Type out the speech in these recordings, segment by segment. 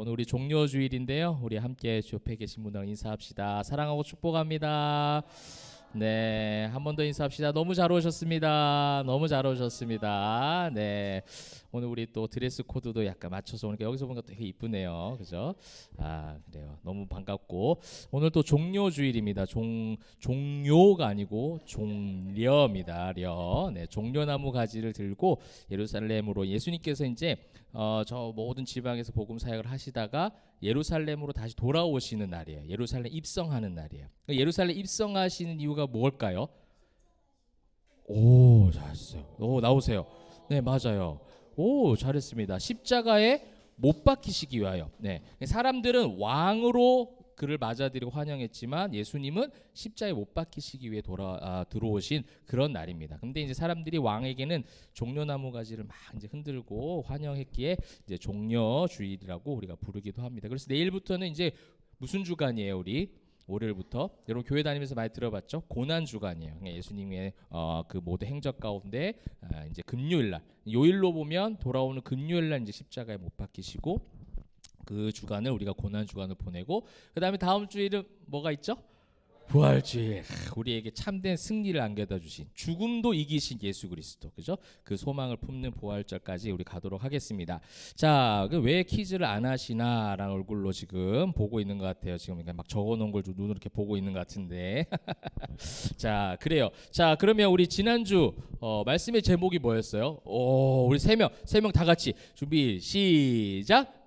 오늘 우리 종료주일인데요. 우리 함께 옆에 계신 분들 인사합시다. 사랑하고 축복합니다. 네, 한 번 더 인사합시다. 너무 잘 오셨습니다. 너무 잘 오셨습니다. 네, 오늘 우리 또 드레스 코드도 약간 맞춰서 오니까 여기서 보니까 되게 이쁘네요. 그죠? 아, 그래요. 너무 반갑고 오늘 또 종료주일입니다. 종료가 아니고 종려입니다. 려. 네, 종려나무 가지를 들고 예루살렘으로 예수님께서 이제 저 모든 지방에서 복음 사역을 하시다가 예루살렘으로 다시 돌아오시는 날이에요. 예루살렘 입성하는 날이에요. 예루살렘 입성하시는 이유가 뭘까요? 오, 잘했어요. 오, 나오세요. 네, 맞아요. 오, 잘했습니다. 십자가에 못 박히시기 위하여. 네, 사람들은 왕으로 그를 맞아들이고 환영했지만 예수님은 십자에 못 박히시기 위해 들어오신 그런 날입니다. 근데 이제 사람들이 왕에게는 종려나무 가지를 막 이제 흔들고 환영했기에 이제 종려주일이라고 우리가 부르기도 합니다. 그래서 내일부터는 이제 무슨 주간이에요, 우리? 월요일부터 여러분 교회 다니면서 많이 들어봤죠? 고난 주간이에요. 예수님의 그 모든 행적 가운데 이제 금요일 날, 요일로 보면 돌아오는 금요일 날 이제 십자가에 못 박히시고 그 주간을 우리가 고난 주간을 보내고 그다음에 다음 주일은 뭐가 있죠? 부활주일. 우리에게 참된 승리를 안겨다 주신 죽음도 이기신 예수 그리스도, 그죠? 그 소망을 품는 부활절까지 우리 가도록 하겠습니다. 자, 왜 퀴즈를 안 하시나라는 얼굴로 지금 보고 있는 것 같아요. 지금 막 적어놓은 걸 좀 눈으로 이렇게 보고 있는 것 같은데. 자, 그래요. 자, 그러면 우리 지난주 말씀의 제목이 뭐였어요? 오, 우리 세 명 다 같이 준비 시작.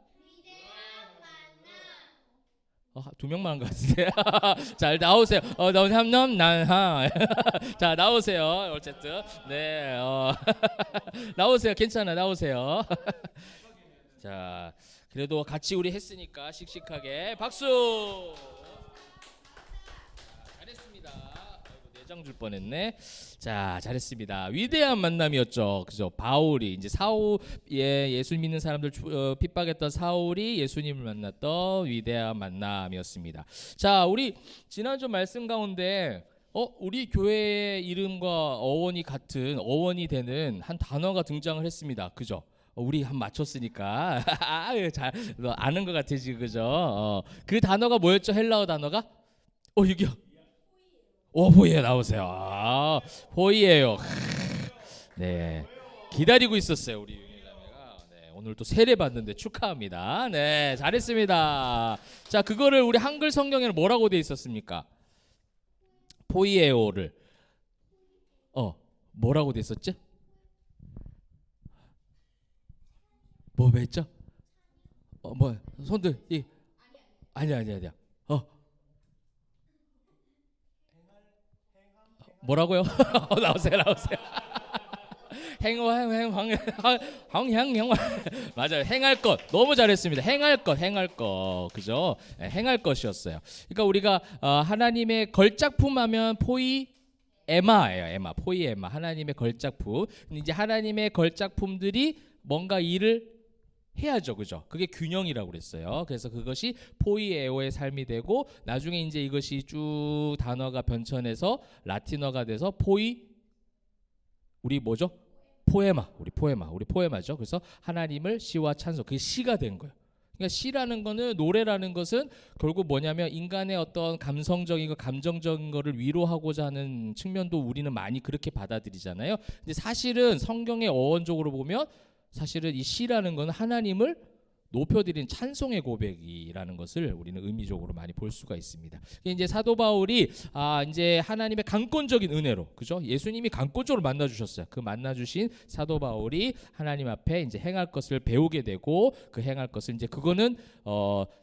두 명만 한 것 같은데. 자, 나오세요. 자, 나오세요. 어쨌든 네, 나오세요. 괜찮아, 나오세요. 자, 그래도 같이 우리 했으니까 씩씩하게 박수. 잘했습니다. 아이고, 내장 줄 뻔했네. 자, 잘했습니다. 위대한 만남이었죠, 그죠? 바울이 이제 예수 믿는 사람들 핍박했던 사울이 예수님을 만났던 위대한 만남이었습니다. 자, 우리 지난주 말씀 가운데 우리 교회의 이름과 어원이 같은 어원이 되는 한 단어가 등장을 했습니다, 그죠? 우리 한 맞췄으니까 잘 아는 것 같아 지금, 그죠? 그 단어가 뭐였죠? 헬라어 단어가? 여기요. 포이에 나오세요. 포이에요. 네, 기다리고 있었어요 우리 윤희자매가. 네, 오늘 또 세례 받는데 축하합니다. 네, 잘했습니다. 자, 그거를 우리 한글 성경에는 뭐라고 돼 있었습니까? 포이에오를 뭐라고 돼 있었지? 뭐 했죠? 뭐 손들 아니야. 뭐라고요? 나오세요. 행황 맞아요. 행할 것 너무 잘했습니다. 행할 것 그죠? 네, 행할 것이었어요. 그러니까 우리가 하나님의 걸작품 하면 포이에마예요. 에마, 포이에마, 하나님의 걸작품. 근데 이제 하나님의 걸작품들이 뭔가 일을 해야죠, 그죠? 그게 균형이라고 그랬어요. 그래서 그것이 포이에오의 삶이 되고 나중에 이제 이것이 쭉 단어가 변천해서 라틴어가 돼서 우리 뭐죠? 우리 포에마죠. 그래서 하나님을 시와 찬송, 그게 시가 된 거예요. 그러니까 시라는 거는, 노래라는 것은 결국 뭐냐면 인간의 어떤 감성적인 거, 감정적인 거를 위로하고자 하는 측면도 우리는 많이 그렇게 받아들이잖아요. 근데 사실은 성경의 어원적으로 보면 사실은 이 시라는 건 하나님을 높여드린 찬송의 고백이라는 것을 우리는 의미적으로 많이 볼 수가 있습니다. 이제 사도 바울이 이제 하나님의 강권적인 은혜로, 그죠? 예수님이 강권적으로 만나 주셨어요. 그 만나 주신 사도 바울이 하나님 앞에 이제 행할 것을 배우게 되고, 그 행할 것을 이제 그거는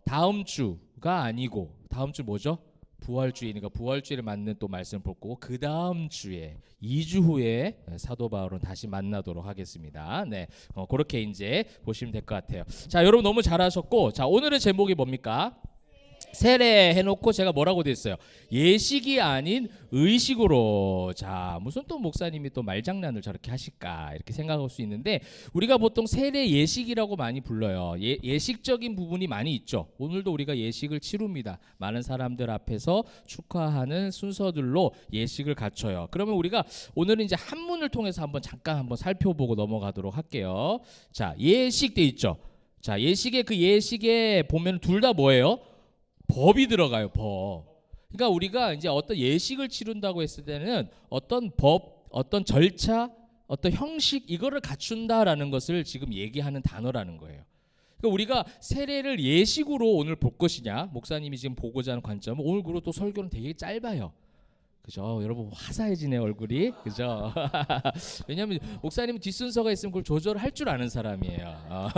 다음 주가 아니고, 다음 주 뭐죠? 부활주의니까 부활주의를 맞는 또 말씀을 볼 거고, 그 다음 주에 2주 후에 사도 바울은 다시 만나도록 하겠습니다. 네, 그렇게 이제 보시면 될 것 같아요. 자, 여러분 너무 잘하셨고, 자, 오늘의 제목이 뭡니까? 세례 해놓고 제가 뭐라고 됐어요? 예식이 아닌 의식으로. 자, 무슨 또 목사님이 또 말장난을 저렇게 하실까 이렇게 생각할 수 있는데, 우리가 보통 세례 예식이라고 많이 불러요. 예식적인 부분이 많이 있죠. 오늘도 우리가 예식을 치룹니다. 많은 사람들 앞에서 축하하는 순서들로 예식을 갖춰요. 그러면 우리가 오늘은 이제 한문을 통해서 잠깐 한번 살펴보고 넘어가도록 할게요. 자, 예식 돼 있죠. 자, 예식의 그 예식에 보면 둘 다 뭐예요? 법이 들어가요. 법. 그러니까 우리가 이제 어떤 예식을 치른다고 했을 때는 어떤 법, 어떤 절차, 어떤 형식 이거를 갖춘다라는 것을 지금 얘기하는 단어라는 거예요. 그러니까 우리가 세례를 예식으로 오늘 볼 것이냐, 목사님이 지금 보고자 하는 관점은 오늘 그리고 또 설교는 되게 짧아요. 그죠? 여러분 화사해지네 얼굴이. 그죠? 왜냐하면 목사님은 뒷순서가 있으면 그걸 조절할 줄 아는 사람이에요.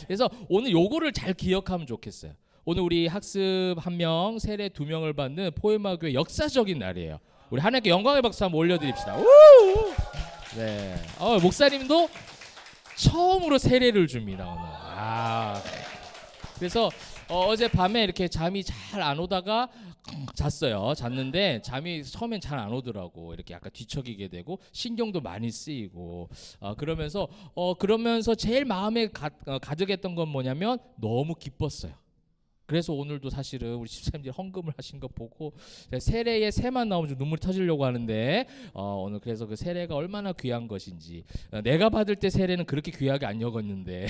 그래서 오늘 요거를 잘 기억하면 좋겠어요. 오늘 우리 학습 1명, 세례 2명을 받는 포에마교회 역사적인 날이에요. 우리 하나님께 영광의 박수 한번 올려드립시다. 우! 네. 목사님도 처음으로 세례를 줍니다 오늘. 그래서 어제 밤에 이렇게 잠이 잘 안 오다가 잤어요. 잤는데 잠이 처음엔 잘 안 오더라고. 이렇게 약간 뒤척이게 되고 신경도 많이 쓰이고 그러면서 제일 마음에 가득했던 건 뭐냐면 너무 기뻤어요. 그래서 오늘도 사실은 우리 집사님들이 헌금을 하신 거 보고 세례의 새만 나오면 좀 눈물이 터지려고 하는데 오늘 그래서 그 세례가 얼마나 귀한 것인지 내가 받을 때 세례는 그렇게 귀하게 안 여겼는데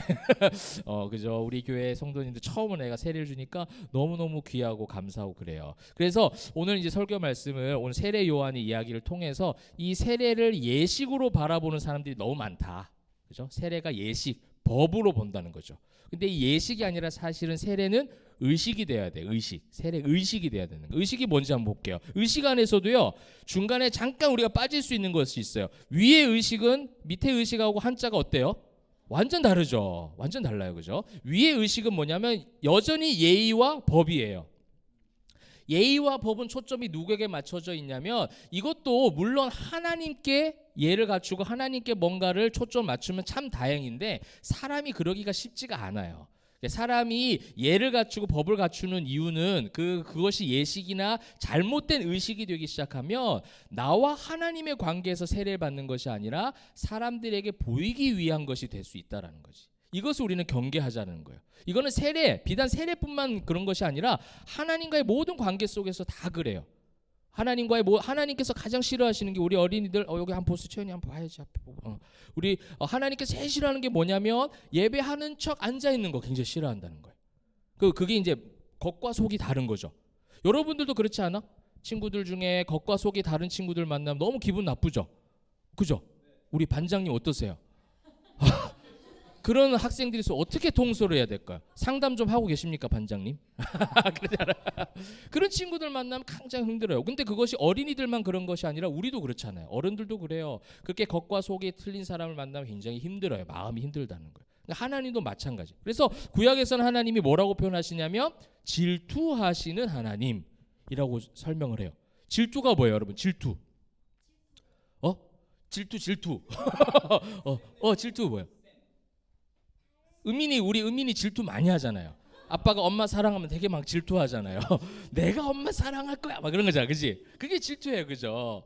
그죠? 우리 교회 성도님들 처음으로 내가 세례를 주니까 너무너무 귀하고 감사하고 그래요. 그래서 오늘 이제 설교 말씀을 오늘 세례 요한의 이야기를 통해서 이 세례를 예식으로 바라보는 사람들이 너무 많다. 그죠? 세례가 예식, 법으로 본다는 거죠. 근데 이 예식이 아니라 사실은 세례는 의식이 돼야 돼. 의식. 세례 의식이 돼야 되는 거. 의식이 뭔지 한번 볼게요. 의식 안에서도요. 중간에 잠깐 우리가 빠질 수 있는 것이 있어요. 위의 의식은 밑에 의식하고 한자가 어때요? 완전 다르죠. 완전 달라요. 그죠? 위의 의식은 뭐냐면 여전히 예의와 법이에요. 예의와 법은 초점이 누구에게 맞춰져 있냐면 이것도 물론 하나님께 예를 갖추고 하나님께 뭔가를 초점 맞추면 참 다행인데 사람이 그러기가 쉽지가 않아요. 사람이 예를 갖추고 법을 갖추는 이유는 그것이 예식이나 잘못된 의식이 되기 시작하면 나와 하나님의 관계에서 세례를 받는 것이 아니라 사람들에게 보이기 위한 것이 될 수 있다라는 거지. 이것을 우리는 경계하자는 거예요. 이거는 비단 세례뿐만 그런 것이 아니라 하나님과의 모든 관계 속에서 다 그래요. 하나님께서 가장 싫어하시는 게 우리 어린이들 여기 한번 보세요. 채연이 한번 봐야지 앞에 보고. 우리 하나님께서 제일 싫어하는 게 뭐냐면 예배하는 척 앉아 있는 거 굉장히 싫어한다는 거예요. 그게 이제 겉과 속이 다른 거죠. 여러분들도 그렇지 않아? 친구들 중에 겉과 속이 다른 친구들 만나면 너무 기분 나쁘죠. 그죠? 우리 반장님 어떠세요? 그런 학생들이 있어 어떻게 통솔을 해야 될까요? 상담 좀 하고 계십니까, 반장님? 그런 친구들 만나면 굉장히 힘들어요. 근데 그것이 어린이들만 그런 것이 아니라 우리도 그렇잖아요. 어른들도 그래요. 그렇게 겉과 속이 틀린 사람을 만나면 굉장히 힘들어요. 마음이 힘들다는 거예요. 하나님도 마찬가지. 그래서 구약에서는 하나님이 뭐라고 표현하시냐면 질투하시는 하나님이라고 설명을 해요. 질투가 뭐예요, 여러분? 질투. 질투. 질투 뭐예요? 우리 은민이 질투 많이 하잖아요. 아빠가 엄마 사랑하면 되게 막 질투하잖아요. 내가 엄마 사랑할 거야 막 그런 거잖아, 그지? 그게 질투예요, 그죠?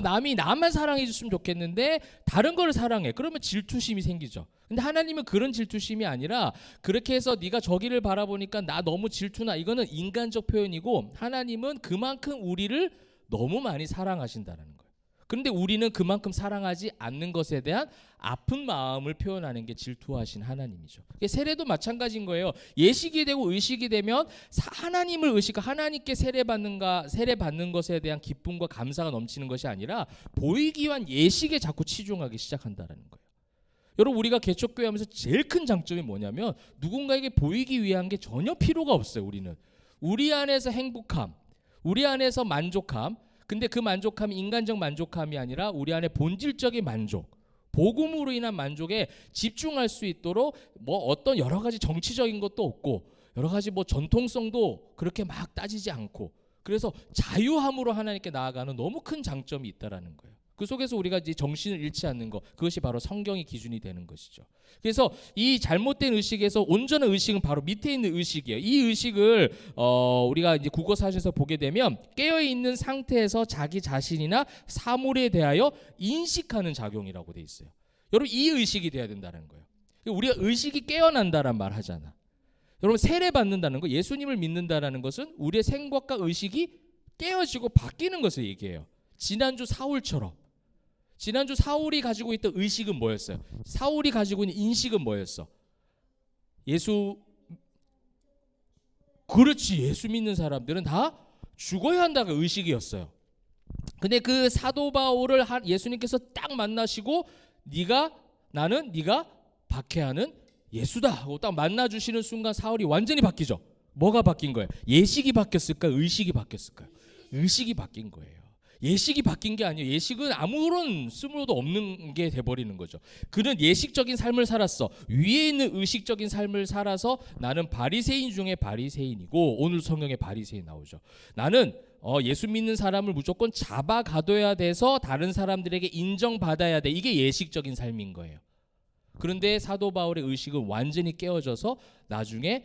남이 나만 사랑해 줬으면 좋겠는데 다른 거를 사랑해. 그러면 질투심이 생기죠. 근데 하나님은 그런 질투심이 아니라 그렇게 해서 네가 저기를 바라보니까 나 너무 질투나, 이거는 인간적 표현이고 하나님은 그만큼 우리를 너무 많이 사랑하신다는 거예요. 그런데 우리는 그만큼 사랑하지 않는 것에 대한 아픈 마음을 표현하는 게 질투하신 하나님이죠. 세례도 마찬가지인 거예요. 예식이 되고 의식이 되면 하나님을 의식하고 하나님께 세례받는 것에 대한 기쁨과 감사가 넘치는 것이 아니라 보이기 위한 예식에 자꾸 치중하기 시작한다는 거예요. 여러분, 우리가 개척교회 하면서 제일 큰 장점이 뭐냐면 누군가에게 보이기 위한 게 전혀 필요가 없어요. 우리는 우리 안에서 행복함, 우리 안에서 만족함, 근데 그 만족함이 인간적 만족함이 아니라 우리 안에 본질적인 만족, 복음으로 인한 만족에 집중할 수 있도록 어떤 여러 가지 정치적인 것도 없고 여러 가지 전통성도 그렇게 막 따지지 않고, 그래서 자유함으로 하나님께 나아가는 너무 큰 장점이 있다라는 거예요. 그 속에서 우리가 이제 정신을 잃지 않는 것, 그것이 바로 성경의 기준이 되는 것이죠. 그래서 이 잘못된 의식에서 온전한 의식은 바로 밑에 있는 의식이에요. 이 의식을 우리가 이제 국어사전에서 보게 되면 깨어 있는 상태에서 자기 자신이나 사물에 대하여 인식하는 작용이라고 돼 있어요. 여러분, 이 의식이 돼야 된다는 거예요. 우리가 의식이 깨어난다란 말 하잖아. 여러분, 세례 받는다는 거, 예수님을 믿는다라는 것은 우리의 생각과 의식이 깨어지고 바뀌는 것을 얘기해요. 지난주 사울이 가지고 있던 의식은 뭐였어요? 사울이 가지고 있는 인식은 뭐였어? 예수 그렇지 예수 믿는 사람들은 다 죽어야 한다가 의식이었어요. 근데 그 사도 바울을 예수님께서 딱 만나시고 나는 네가 박해하는 예수다 하고 딱 만나주시는 순간 사울이 완전히 바뀌죠. 뭐가 바뀐 거예요? 예식이 바뀌었을까요? 의식이 바뀌었을까요? 의식이 바뀐 거예요. 예식이 바뀐 게 아니에요. 예식은 아무런 쓸모도 없는 게 돼버리는 거죠. 그는 예식적인 삶을 살았어. 위에 있는 의식적인 삶을 살아서 나는 바리새인 중에 바리새인이고, 오늘 성경에 바리새인 나오죠. 나는 예수 믿는 사람을 무조건 잡아가둬야 돼서 다른 사람들에게 인정받아야 돼. 이게 예식적인 삶인 거예요. 그런데 사도 바울의 의식은 완전히 깨어져서 나중에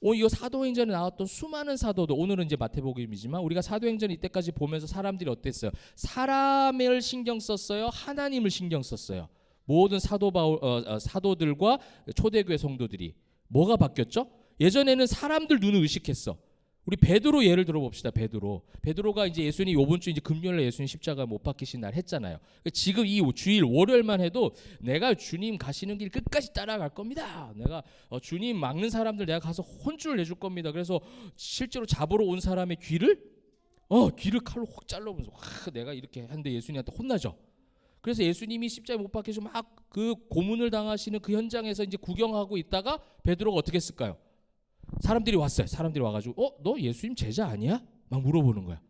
이 사도행전에 나왔던 수많은 사도들, 오늘은 이제 마태복음이지만 우리가 사도행전 이때까지 보면서 사람들이 어땠어요? 사람을 신경 썼어요? 하나님을 신경 썼어요? 모든 사도들과 초대교회 성도들이 뭐가 바뀌었죠? 예전에는 사람들 눈을 의식했어. 우리 베드로 예를 들어봅시다. 베드로가 이제 예수님 이번 주 이제 금요일에 예수님 십자가 못 박히신 날 했잖아요. 지금 이 주일 월요일만 해도 내가 주님 가시는 길 끝까지 따라갈 겁니다. 내가 주님 막는 사람들 내가 가서 혼쭐을 내줄 겁니다. 그래서 실제로 잡으러 온 사람의 귀를 칼로 확 잘라보면서 내가 이렇게 하는데 예수님한테 혼나죠. 그래서 예수님이 십자가에 못 박히셔 막 그 고문을 당하시는 그 현장에서 이제 구경하고 있다가 베드로가 어떻게 했을까요? 사람들이 왔어요. 사람들이 와가지고 너 예수님 제자 아니야? 막 물어보는 거야.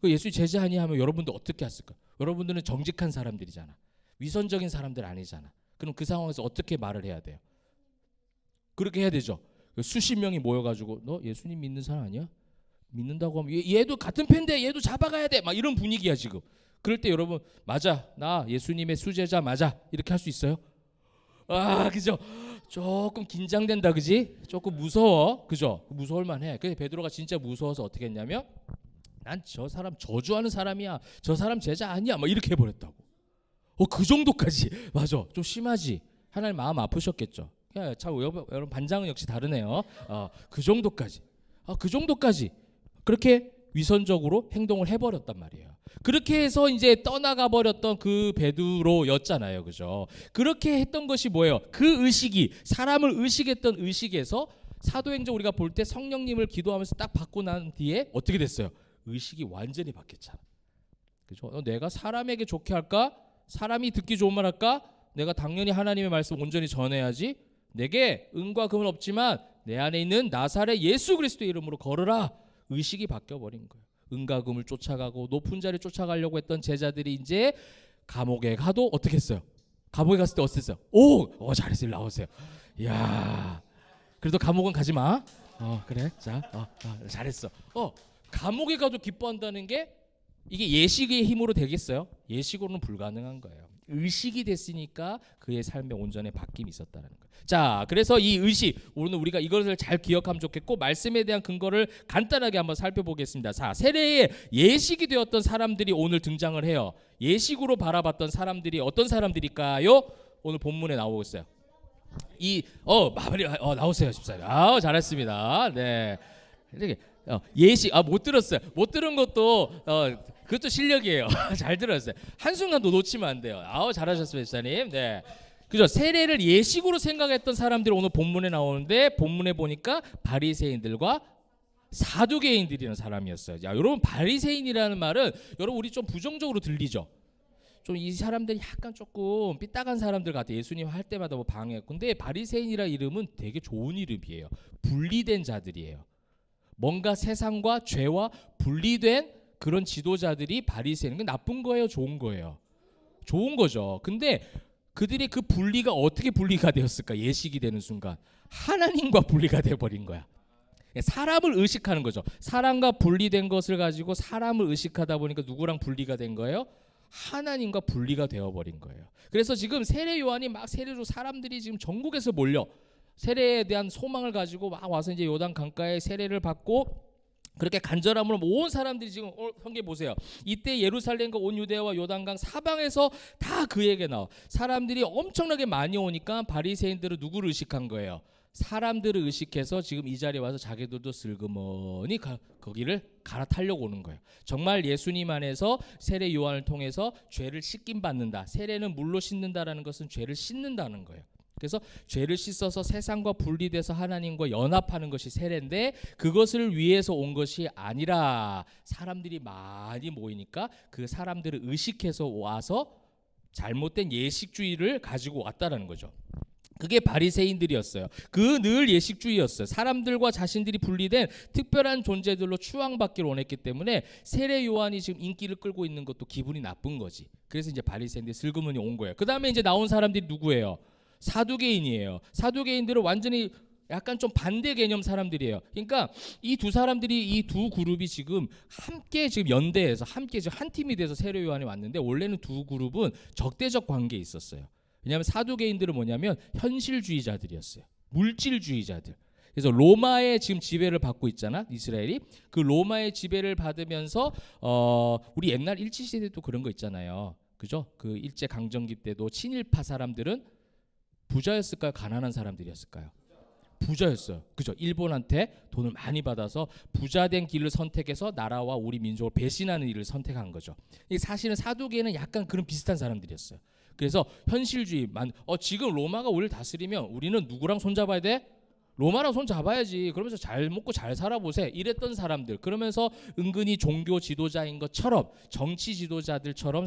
그 예수님 제자 아니야 하면 여러분들 어떻게 했을까? 여러분들은 정직한 사람들이잖아. 위선적인 사람들 아니잖아. 그럼 그 상황에서 어떻게 말을 해야 돼요? 그렇게 해야 되죠. 수십 명이 모여가지고 너 예수님 믿는 사람 아니야? 믿는다고 하면 얘도 같은 편인데 얘도 잡아가야 돼. 막 이런 분위기야 지금. 그럴 때 여러분 맞아 나 예수님의 수제자 맞아 이렇게 할 수 있어요? 그죠? 조금 긴장된다 그지? 조금 무서워 그죠? 무서울만 해. 그래서 베드로가 진짜 무서워서 어떻게 했냐면 난 저 사람 저주하는 사람이야. 저 사람 제자 아니야. 막 이렇게 해버렸다고. 그 정도까지. 맞아. 좀 심하지. 하나님 마음 아프셨겠죠. 참 여러분 반장은 역시 다르네요. 그 정도까지. 그 정도까지 그렇게 위선적으로 행동을 해버렸단 말이에요. 그렇게 해서 이제 떠나가 버렸던 그 베드로였잖아요. 그죠? 그렇게 했던 것이 뭐예요? 그 의식이 사람을 의식했던 의식에서 사도행전 우리가 볼 때 성령님을 기도하면서 딱 받고 난 뒤에 어떻게 됐어요? 의식이 완전히 바뀌었잖아. 그죠? 내가 사람에게 좋게 할까? 사람이 듣기 좋은 말 할까? 내가 당연히 하나님의 말씀 온전히 전해야지. 내게 은과 금은 없지만 내 안에 있는 나사렛 예수 그리스도의 이름으로 걸으라. 의식이 바뀌어버린 거예요. 은과 금을 쫓아가고 높은 자리를 쫓아가려고 했던 제자들이 이제 감옥에 가도 어떻게 했어요? 감옥에 갔을 때 어땠어요? 잘했어요. 나오세요. 이야, 그래도 감옥은 가지 마. 그래. 자, 잘했어. 감옥에 가도 기뻐한다는 게 이게 예식의 힘으로 되겠어요? 예식으로는 불가능한 거예요. 의식이 됐으니까 그의 삶의 온전의 바뀜이 있었다는 거예요. 자, 그래서 이 의식 오늘 우리가 이것을 잘 기억하면 좋겠고 말씀에 대한 근거를 간단하게 한번 살펴보겠습니다. 자, 세례의 예식이 되었던 사람들이 오늘 등장을 해요. 예식으로 바라봤던 사람들이 어떤 사람들일까요? 오늘 본문에 나오고 있어요. 나오세요, 집사님. 잘했습니다. 네. 예식 못 들었어요. 못 들은 것도 그것도 실력이에요. 잘 들었어요. 한순간도 놓치면 안 돼요. 잘하셨어요, 집사님. 네. 그죠? 세례를 예식으로 생각했던 사람들이 오늘 본문에 나오는데 본문에 보니까 바리새인들과 사두개인들이라는 사람이었어요. 자, 여러분 바리새인이라는 말은 여러분 우리 좀 부정적으로 들리죠? 좀 이 사람들이 약간 조금 삐딱한 사람들 같아. 예수님 할 때마다 뭐 방해. 근데 바리새인이라는 이름은 되게 좋은 이름이에요. 분리된 자들이에요. 뭔가 세상과 죄와 분리된 그런 지도자들이 바리새인. 나쁜 거예요, 좋은 거예요? 좋은 거죠. 근데 그들이 그 분리가 어떻게 분리가 되었을까? 예식이 되는 순간 하나님과 분리가 되어버린 거야. 사람을 의식하는 거죠. 사람과 분리된 것을 가지고 사람을 의식하다 보니까 누구랑 분리가 된 거예요? 하나님과 분리가 되어버린 거예요. 그래서 지금 세례 요한이 막 세례로 사람들이 지금 전국에서 몰려 세례에 대한 소망을 가지고 막 와서 이제 요단 강가에 세례를 받고 그렇게 간절함으로 온 사람들이 지금 성경 보세요. 이때 예루살렘과 온 유대와 요단강 사방에서 다 그에게 나와. 사람들이 엄청나게 많이 오니까 바리새인들은 누구를 의식한 거예요? 사람들을 의식해서 지금 이 자리에 와서 자기들도 슬그머니 거기를 갈아타려고 오는 거예요. 정말 예수님 안에서 세례 요한을 통해서 죄를 씻김 받는다. 세례는 물로 씻는다라는 것은 죄를 씻는다는 거예요. 그래서 죄를 씻어서 세상과 분리돼서 하나님과 연합하는 것이 세례인데 그것을 위해서 온 것이 아니라 사람들이 많이 모이니까 그 사람들을 의식해서 와서 잘못된 예식주의를 가지고 왔다라는 거죠. 그게 바리새인들이었어요. 그 늘 예식주의였어요. 사람들과 자신들이 분리된 특별한 존재들로 추앙받기를 원했기 때문에 세례 요한이 지금 인기를 끌고 있는 것도 기분이 나쁜 거지. 그래서 이제 바리새인들이 슬그머니 온 거예요. 그 다음에 이제 나온 사람들이 누구예요? 사두개인이에요. 사두개인들은 완전히 약간 좀 반대 개념 사람들이에요. 그러니까 이 두 사람들이 이 두 그룹이 지금 함께 지금 연대해서 함께 지금 한 팀이 돼서 세례 요한이 왔는데 원래는 두 그룹은 적대적 관계에 있었어요. 왜냐하면 사두개인들은 뭐냐면 현실주의자들이었어요. 물질주의자들. 그래서 로마의 지금 지배를 받고 있잖아, 이스라엘이. 그 로마의 지배를 받으면서 우리 옛날 일제시대도 그런 거 있잖아요. 그죠? 그 일제 강점기 때도 친일파 사람들은 부자였을까요? 가난한 사람들이었을까요? 부자였어요. 그죠? 일본한테 돈을 많이 받아서 부자된 길을 선택해서 나라와 우리 민족을 배신하는 일을 선택한 거죠. 사실은 사두개는 약간 그런 비슷한 사람들이었어요. 그래서 현실주의, 지금 로마가 우리를 다스리면 우리는 누구랑 손잡아야 돼? 로마랑 손잡아야지. 그러면서 잘 먹고 잘 살아보세. 이랬던 사람들. 그러면서 은근히 종교 지도자인 것처럼 정치 지도자들처럼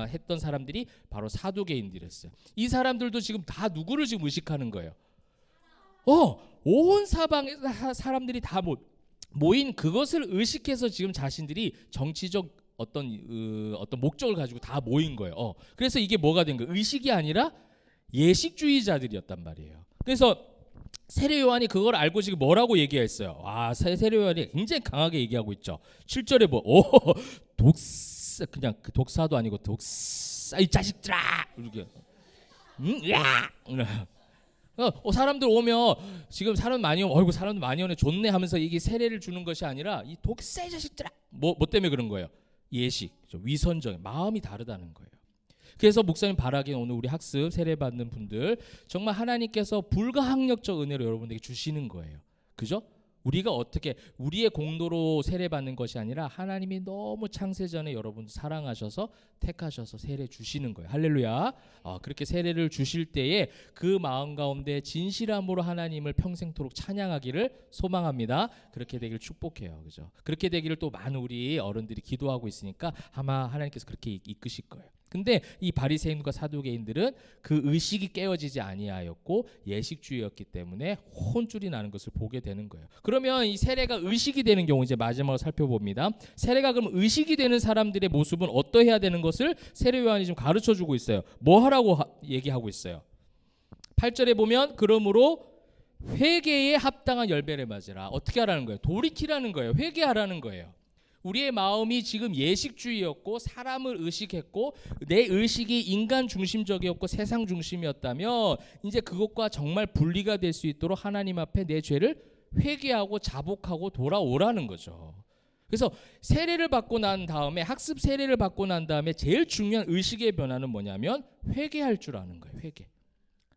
했던 사람들이 바로 사두개인들이었어요. 이 사람들도 지금 다 누구를 지금 의식하는 거예요? 온 사방의 사람들이 다 모인 그것을 의식해서 지금 자신들이 정치적 어떤 목적을 가지고 다 모인 거예요. 그래서 이게 뭐가 된 거예요? 의식이 아니라 예식주의자들이었단 말이에요. 그래서 세례 요한이 그걸 알고 지금 뭐라고 얘기했어요? 세례 요한이 굉장히 강하게 얘기하고 있죠. 7절에 독사, 그냥 그 독사도 아니고 독사 이 자식들아 이렇게 사람들 오면 지금 사람 많이 오면 어이구 사람들 많이 오네 좋네 하면서 이게 세례를 주는 것이 아니라 이 독사 이 자식들아 뭐 때문에 그런 거예요? 예식, 위선적 마음이 다르다는 거예요. 그래서 목사님 바라기는 오늘 우리 학습 세례 받는 분들 정말 하나님께서 불가항력적 은혜로 여러분들에게 주시는 거예요. 그죠? 우리가 어떻게 우리의 공로로 세례 받는 것이 아니라 하나님이 너무 창세전에 여러분 사랑하셔서 택하셔서 세례 주시는 거예요. 할렐루야. 그렇게 세례를 주실 때에 그 마음 가운데 진실함으로 하나님을 평생토록 찬양하기를 소망합니다. 그렇게 되기를 축복해요. 그죠? 그렇게 되기를 또 많은 우리 어른들이 기도하고 있으니까 아마 하나님께서 그렇게 이끄실 거예요. 근데 이 바리새인과 사두개인들은 그 의식이 깨어지지 아니하였고 예식주의였기 때문에 혼쭐이 나는 것을 보게 되는 거예요. 그러면 이 세례가 의식이 되는 경우 이제 마지막으로 살펴봅니다. 세례가 그럼 의식이 되는 사람들의 모습은 어떠해야 되는 것을 세례 요한이 좀 가르쳐주고 있어요. 뭐 하라고 얘기하고 있어요. 8절에 보면 그러므로 회개에 합당한 열매를 맞으라. 어떻게 하라는 거예요? 돌이키라는 거예요. 회개하라는 거예요. 우리의 마음이 지금 예식주의였고 사람을 의식했고 내 의식이 인간 중심적이었고 세상 중심이었다면 이제 그것과 정말 분리가 될 수 있도록 하나님 앞에 내 죄를 회개하고 자복하고 돌아오라는 거죠. 그래서 세례를 받고 난 다음에 학습 세례를 받고 난 다음에 제일 중요한 의식의 변화는 뭐냐면 회개할 줄 아는 거예요. 회개.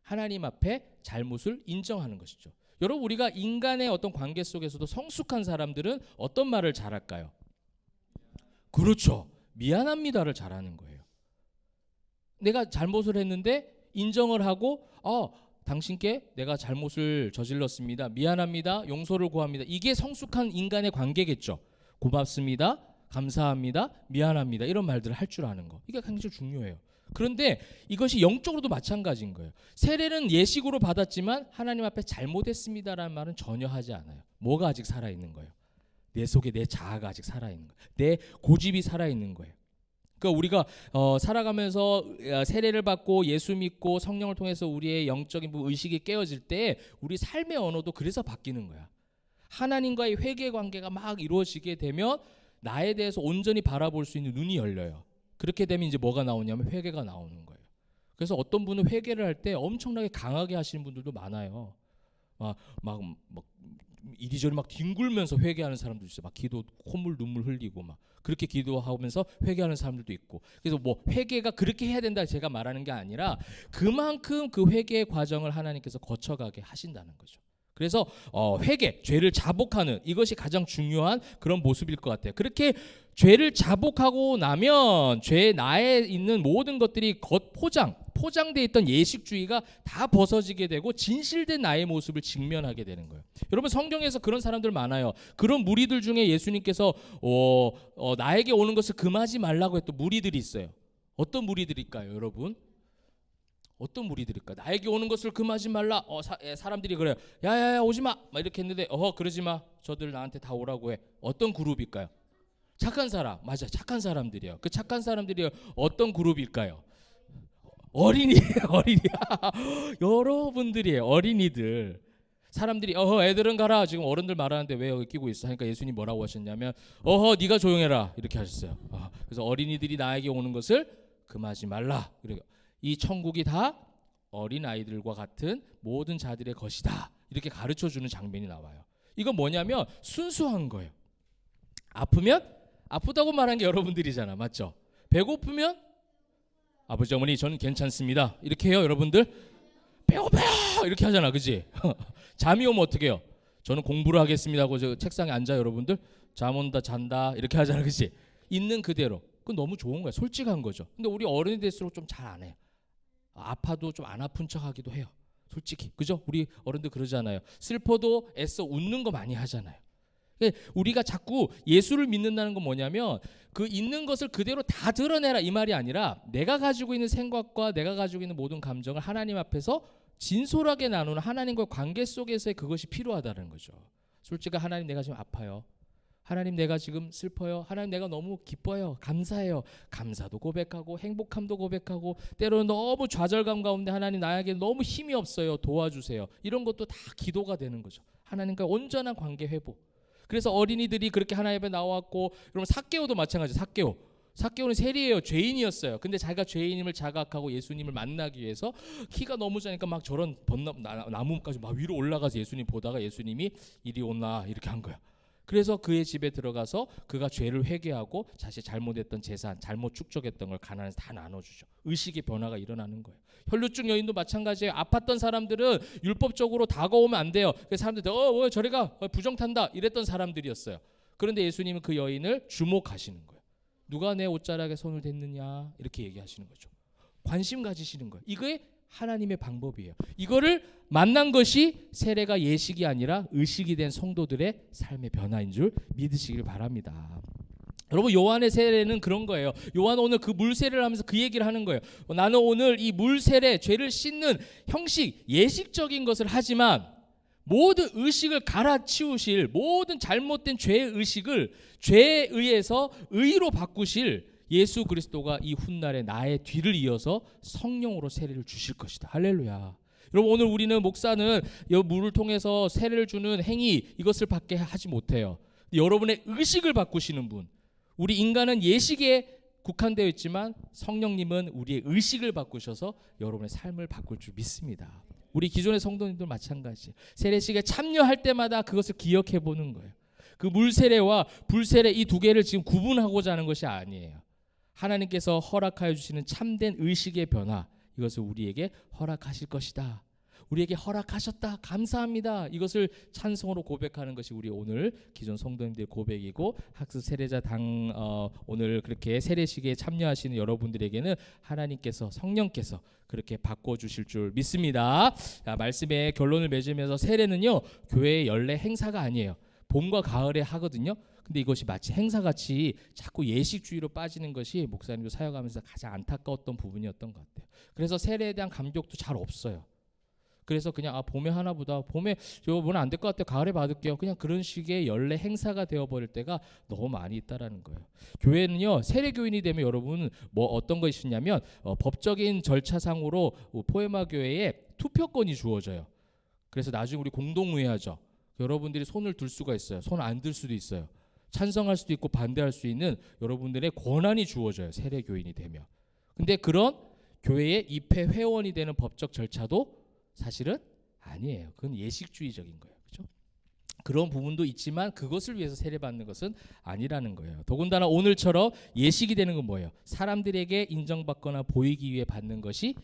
하나님 앞에 잘못을 인정하는 것이죠. 여러분 우리가 인간의 어떤 관계 속에서도 성숙한 사람들은 어떤 말을 잘할까요? 그렇죠. 미안합니다를 잘하는 거예요. 내가 잘못을 했는데 인정을 하고 당신께 내가 잘못을 저질렀습니다. 미안합니다. 용서를 구합니다. 이게 성숙한 인간의 관계겠죠. 고맙습니다. 감사합니다. 미안합니다. 이런 말들을 할 줄 아는 거. 이게 굉장히 중요해요. 그런데 이것이 영적으로도 마찬가지인 거예요. 세례는 예식으로 받았지만 하나님 앞에 잘못했습니다라는 말은 전혀 하지 않아요. 뭐가 아직 살아있는 거예요? 내 속에 내 자아가 아직 살아있는 거예요. 내 고집이 살아있는 거예요. 그러니까 우리가 살아가면서 세례를 받고 예수 믿고 성령을 통해서 우리의 영적인 의식이 깨어질 때 우리 삶의 언어도 그래서 바뀌는 거야. 하나님과의 회개 관계가 막 이루어지게 되면 나에 대해서 온전히 바라볼 수 있는 눈이 열려요. 그렇게 되면 이제 뭐가 나오냐면 회개가 나오는 거예요. 그래서 어떤 분은 회개를 할 때 엄청나게 강하게 하시는 분들도 많아요. 막 이리저리 막 뒹굴면서 회개하는 사람도 있어요. 막 기도 콧물 눈물 흘리고 막 그렇게 기도하면서 회개하는 사람들도 있고. 그래서 뭐 회개가 그렇게 해야 된다 제가 말하는 게 아니라 그만큼 그 회개의 과정을 하나님께서 거쳐가게 하신다는 거죠. 그래서 회개, 죄를 자복하는 이것이 가장 중요한 그런 모습일 것 같아요. 그렇게 죄를 자복하고 나면 죄 나에 있는 모든 것들이 포장되어 있던 예식주의가 다 벗어지게 되고 진실된 나의 모습을 직면하게 되는 거예요. 여러분 성경에서 그런 사람들 많아요. 그런 무리들 중에 예수님께서 나에게 오는 것을 금하지 말라고 했던 무리들이 있어요. 어떤 무리들일까요, 여러분? 어떤 무리들일까? 나에게 오는 것을 금하지 말라. 사람들이 그래요. 야야야 오지 마. 막 이렇게 했는데 그러지 마. 저들 나한테 다 오라고 해. 어떤 그룹일까요? 착한 사람. 맞아. 착한 사람들이요. 그 착한 사람들이 어떤 그룹일까요? 어린이에요. 여러분들이에요. 어린이들. 사람들이 애들은 가라. 지금 어른들 말하는데 왜 여기 끼고 있어? 하니까 예수님 뭐라고 하셨냐면 네가 조용해라. 이렇게 하셨어요. 그래서 어린이들이 나에게 오는 것을 금하지 말라. 그래요. 이 천국이 다 어린 아이들과 같은 모든 자들의 것이다. 이렇게 가르쳐주는 장면이 나와요. 이건 뭐냐면 순수한 거예요. 아프면 아프다고 말한 게 여러분들이잖아. 맞죠? 배고프면 아버지 어머니 저는 괜찮습니다. 이렇게 해요 여러분들? 배고파요 이렇게 하잖아. 그치? 잠이 오면 어떻게 해요? 저는 공부를 하겠습니다 하고 저 책상에 앉아요 여러분들? 잠 온다 잔다 이렇게 하잖아. 그치? 있는 그대로. 그건 너무 좋은 거야. 솔직한 거죠. 근데 우리 어른이 될수록 좀 잘 안 해요. 아파도 좀 안 아픈 척 하기도 해요. 솔직히. 그죠? 우리 어른들 그러잖아요. 슬퍼도 애써 웃는 거 많이 하잖아요. 우리가 자꾸 예수를 믿는다는 건 뭐냐면 그 있는 것을 그대로 다 드러내라 이 말이 아니라 내가 가지고 있는 생각과 내가 가지고 있는 모든 감정을 하나님 앞에서 진솔하게 나누는 하나님과의 관계 속에서의 그것이 필요하다는 거죠. 솔직히 하나님 내가 지금 아파요. 하나님 내가 지금 슬퍼요. 하나님 내가 너무 기뻐요. 감사해요. 감사도 고백하고 행복함도 고백하고 때로는 너무 좌절감 가운데 하나님 나에게 너무 힘이 없어요. 도와주세요. 이런 것도 다 기도가 되는 거죠. 하나님과 온전한 관계 회복. 그래서 어린이들이 그렇게 하나님 앞에 나왔고 여러분 삭개오도 마찬가지예요. 삭개오는 세리예요. 죄인이었어요. 근데 자기가 죄인임을 자각하고 예수님을 만나기 위해서 키가 너무 작으니까 막 저런 나무까지 막 위로 올라가서 예수님 보다가 예수님이 이리 오나 이렇게 한 거야. 그래서 그의 집에 들어가서 그가 죄를 회개하고 자신이 잘못했던 재산, 잘못 축적했던 걸 가난해서 다 나눠주죠. 의식의 변화가 일어나는 거예요. 혈루증 여인도 마찬가지예요. 아팠던 사람들은 율법적으로 다가오면 안 돼요. 그래서 사람들이 저리 가 부정탄다 이랬던 사람들이었어요. 그런데 예수님은 그 여인을 주목하시는 거예요. 누가 내 옷자락에 손을 댔느냐 이렇게 얘기하시는 거죠. 관심 가지시는 거예요. 이게 하나님의 방법이에요. 이거를 만난 것이 세례가 예식이 아니라 의식이 된 성도들의 삶의 변화인 줄 믿으시길 바랍니다. 여러분 요한의 세례는 그런 거예요. 요한 오늘 그 물세례를 하면서 그 얘기를 하는 거예요. 나는 오늘 이 물세례 죄를 씻는 형식 예식적인 것을 하지만 모든 의식을 갈아치우실 모든 잘못된 죄의 의식을 죄에 의해서 의로 바꾸실 예수 그리스도가 이 훗날에 나의 뒤를 이어서 성령으로 세례를 주실 것이다. 할렐루야. 여러분 오늘 우리는 목사는 이 물을 통해서 세례를 주는 행위 이것을 밖에 하지 못해요. 여러분의 의식을 바꾸시는 분. 우리 인간은 예식에 국한되어 있지만 성령님은 우리의 의식을 바꾸셔서 여러분의 삶을 바꿀 줄 믿습니다. 우리 기존의 성도님들 마찬가지. 세례식에 참여할 때마다 그것을 기억해 보는 거예요. 그 물세례와 불세례 이 두 개를 지금 구분하고자 하는 것이 아니에요. 하나님께서 허락하여 주시는 참된 의식의 변화 이것을 우리에게 허락하실 것이다. 우리에게 허락하셨다. 감사합니다. 이것을 찬송으로 고백하는 것이 우리 오늘 기존 성도님들의 고백이고 학습 세례자 오늘 그렇게 세례식에 참여하시는 여러분들에게는 하나님께서 성령께서 그렇게 바꿔주실 줄 믿습니다. 자, 말씀의 결론을 맺으면서 세례는요 교회의 연례 행사가 아니에요. 봄과 가을에 하거든요. 근데 이것이 마치 행사같이 자꾸 예식주의로 빠지는 것이 목사님도 사역하면서 가장 안타까웠던 부분이었던 것 같아요. 그래서 세례에 대한 감격도 잘 없어요. 그래서 그냥 봄에 하나보다 봄에 저번에 안 될 것 같아요. 가을에 받을게요. 그냥 그런 식의 연례 행사가 되어버릴 때가 너무 많이 있다라는 거예요. 교회는요 세례교인이 되면 여러분 뭐 어떤 것이 있냐면 법적인 절차상으로 포에마 교회에 투표권이 주어져요. 그래서 나중에 우리 공동의회 하죠. 여러분들이 손을 들 수가 있어요. 손 안 들 수도 있어요. 찬성할 수도 있고 반대할 수 있는 여러분들의 권한이 주어져요. 세례교인이 되면. 근데 그런 교회의 입회 회원이 되는 법적 절차도 사실은 아니에요. 그건 예식주의적인 거예요. 그렇죠? 그런 부분도 있지만 그것을 위해서 세례받는 것은 아니라는 거예요. 더군다나 오늘처럼 예식이 되는 건 뭐예요? 사람들에게 인정받거나 보이기 위해 받는 것이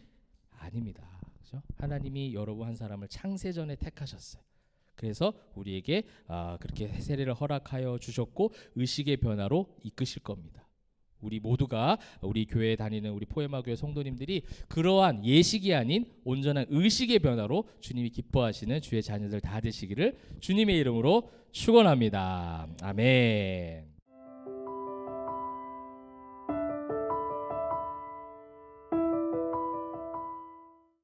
아닙니다. 그렇죠? 하나님이 여러분 한 사람을 창세전에 택하셨어요. 그래서 우리에게 그렇게 세례를 허락하여 주셨고 의식의 변화로 이끄실 겁니다. 우리 모두가 우리 교회에 다니는 우리 포에마 교회 성도님들이 그러한 예식이 아닌 온전한 의식의 변화로 주님이 기뻐하시는 주의 자녀들 다 되시기를 주님의 이름으로 축원합니다. 아멘.